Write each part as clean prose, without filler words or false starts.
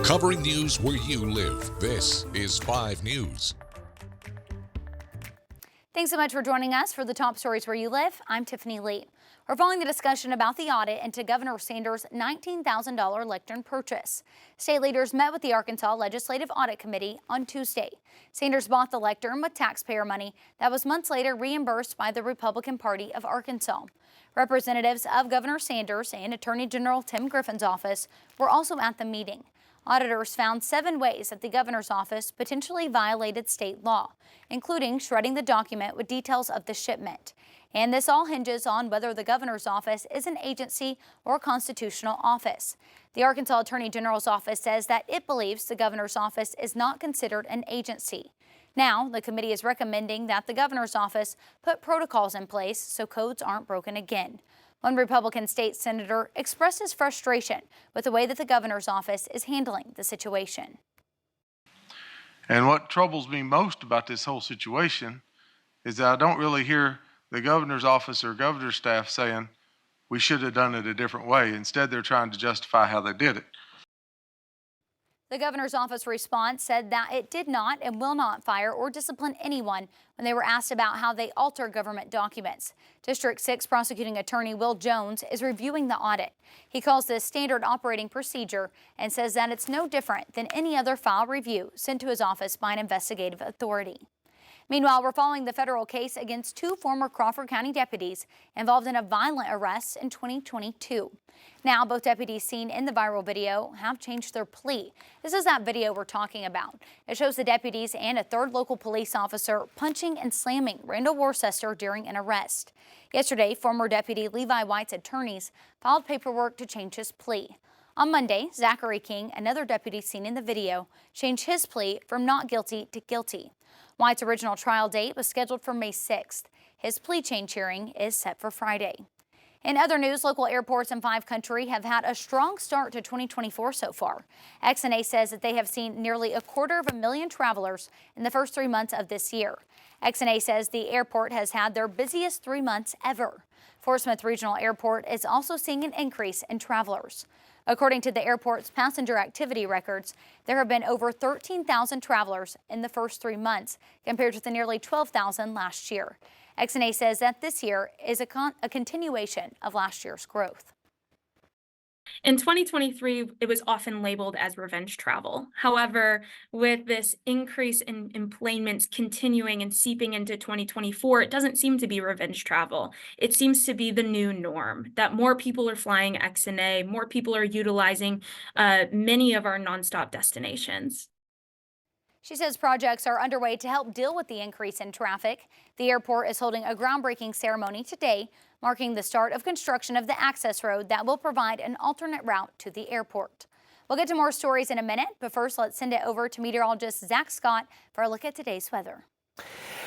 Covering news where you live. This is 5 News. Thanks so much for joining us for the top stories where you live. I'm Tiffany Lee. We're following the discussion about the audit into Governor Sanders' $19,000 lectern purchase. State leaders met with the Arkansas Legislative Audit Committee on Tuesday. Sanders bought the lectern with taxpayer money that was months later reimbursed by the Republican Party of Arkansas. Representatives of Governor Sanders and Attorney General Tim Griffin's office were also at the meeting. Auditors found 7 ways that the governor's office potentially violated state law, including shredding the document with details of the shipment. And this all hinges on whether the governor's office is an agency or constitutional office. The Arkansas Attorney General's office says that it believes the governor's office is not considered an agency. Now, the committee is recommending that the governor's office put protocols in place so codes aren't broken again. One Republican state senator expressed his frustration with the way that the governor's office is handling the situation. And what troubles me most about this whole situation is that I don't really hear the governor's office or governor's staff saying we should have done it a different way. Instead, they're trying to justify how they did it. The governor's office response said that it did not and will not fire or discipline anyone when they were asked about how they alter government documents. District 6 prosecuting attorney Will Jones is reviewing the audit. He calls this standard operating procedure and says that it's no different than any other file review sent to his office by an investigative authority. Meanwhile, we're following the federal case against 2 former Crawford County deputies involved in a violent arrest in 2022. Now, both deputies seen in the viral video have changed their plea. This is that video we're talking about. It shows the deputies and a 3rd local police officer punching and slamming Randall Worcester during an arrest. Yesterday, former Deputy Levi White's attorneys filed paperwork to change his plea. On Monday, Zachary King, another deputy seen in the video, changed his plea from not guilty to guilty. White's original trial date was scheduled for May 6th. His plea change hearing is set for Friday. In other news, local airports in 5 countries have had a strong start to 2024 so far. XNA says that they have seen nearly 250,000 travelers in the first 3 months of this year. XNA says the airport has had their busiest 3 months ever. Fort Smith Regional Airport is also seeing an increase in travelers. According to the airport's passenger activity records, there have been over 13,000 travelers in the first 3 months, compared to the nearly 12,000 last year. XNA says that this year is a continuation of last year's growth. In 2023, it was often labeled as revenge travel. However, with this increase in employments continuing and seeping into 2024, it doesn't seem to be revenge travel. It seems to be the new norm, that more people are flying XNA, more people are utilizing many of our nonstop destinations. She says projects are underway to help deal with the increase in traffic. The airport is holding a groundbreaking ceremony today, marking the start of construction of the access road that will provide an alternate route to the airport. We'll get to more stories in a minute, but first let's send it over to meteorologist Zach Scott for a look at today's weather.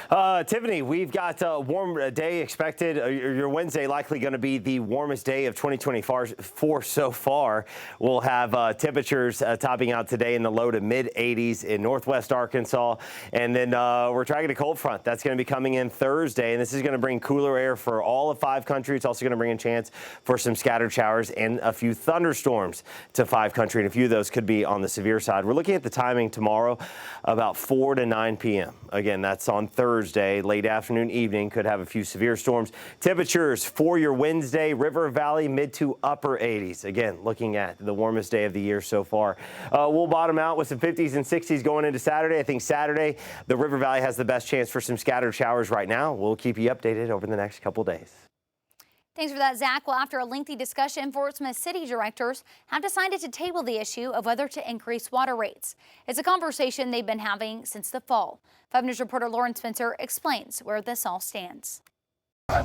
Tiffany, we've got a warm day expected. Your Wednesday likely going to be the warmest day of 2024 so far. We'll have temperatures topping out today in the low to mid 80s in northwest Arkansas. And then we're tracking a cold front that's going to be coming in Thursday. And this is going to bring cooler air for all of 5 countries. It's also going to bring a chance for some scattered showers and a few thunderstorms to 5 countries. And a few of those could be on the severe side. We're looking at the timing tomorrow about 4 to 9 p.m. Again, that's on Thursday, late afternoon, evening, could have a few severe storms. Temperatures for your Wednesday, River Valley, mid to upper 80s. Again, looking at the warmest day of the year so far. We'll bottom out with some 50s and 60s going into Saturday. I think Saturday, the River Valley has the best chance for some scattered showers right now. We'll keep you updated over the next couple days. Thanks for that, Zach. Well, after a lengthy discussion, Fort Smith city directors have decided to table the issue of whether to increase water rates. It's a conversation they've been having since the fall. 5 News reporter Lauren Spencer explains where this all stands.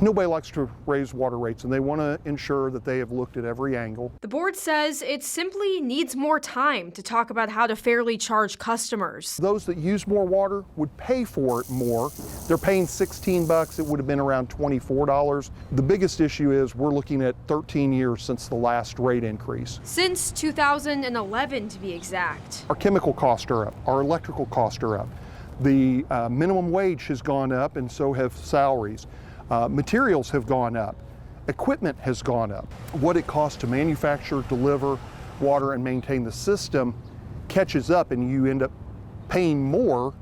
Nobody likes to raise water rates, and they want to ensure that they have looked at every angle. The board says it simply needs more time to talk about how to fairly charge customers. Those that use more water would pay for it more. They're paying $16. It would have been around $24. The biggest issue is we're looking at 13 years since the last rate increase. Since 2011, to be exact. Our chemical costs are up. Our electrical costs are up. The minimum wage has gone up, and so have salaries. Materials have gone up. Equipment has gone up. What it costs to manufacture, deliver water, and maintain the system catches up and you end up paying more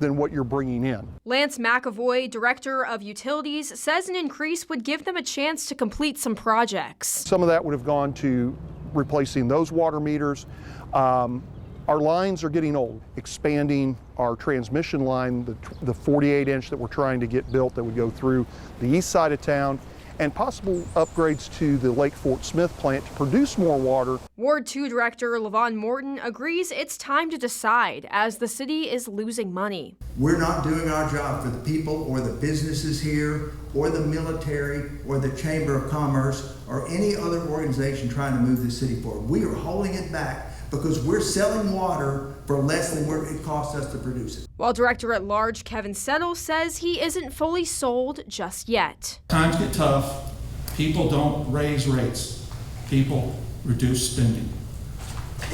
than what you're bringing in. Lance McAvoy, Director of Utilities, says an increase would give them a chance to complete some projects. Some of that would have gone to replacing those water meters. Our lines are getting old. Expanding our transmission line, the 48-inch that we're trying to get built that would go through the east side of town, and possible upgrades to the Lake Fort Smith plant to produce more water. Ward 2 Director Levon Morton agrees it's time to decide as the city is losing money. We're not doing our job for the people or the businesses here or the military or the Chamber of Commerce or any other organization trying to move the city forward. We are holding it back because we're selling water for less than what it costs us to produce it. While Director at Large Kevin Settle says he isn't fully sold just yet. Times get tough. People don't raise rates. People reduce spending.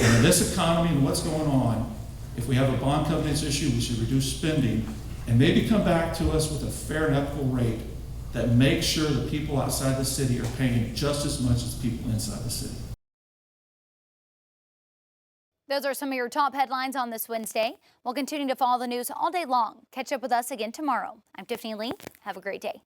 And in this economy and what's going on, if we have a bond covenants issue, we should reduce spending and maybe come back to us with a fair and equitable rate that makes sure the people outside the city are paying just as much as people inside the city. Those are some of your top headlines on this Wednesday. We'll continue to follow the news all day long. Catch up with us again tomorrow. I'm Tiffany Lee. Have a great day.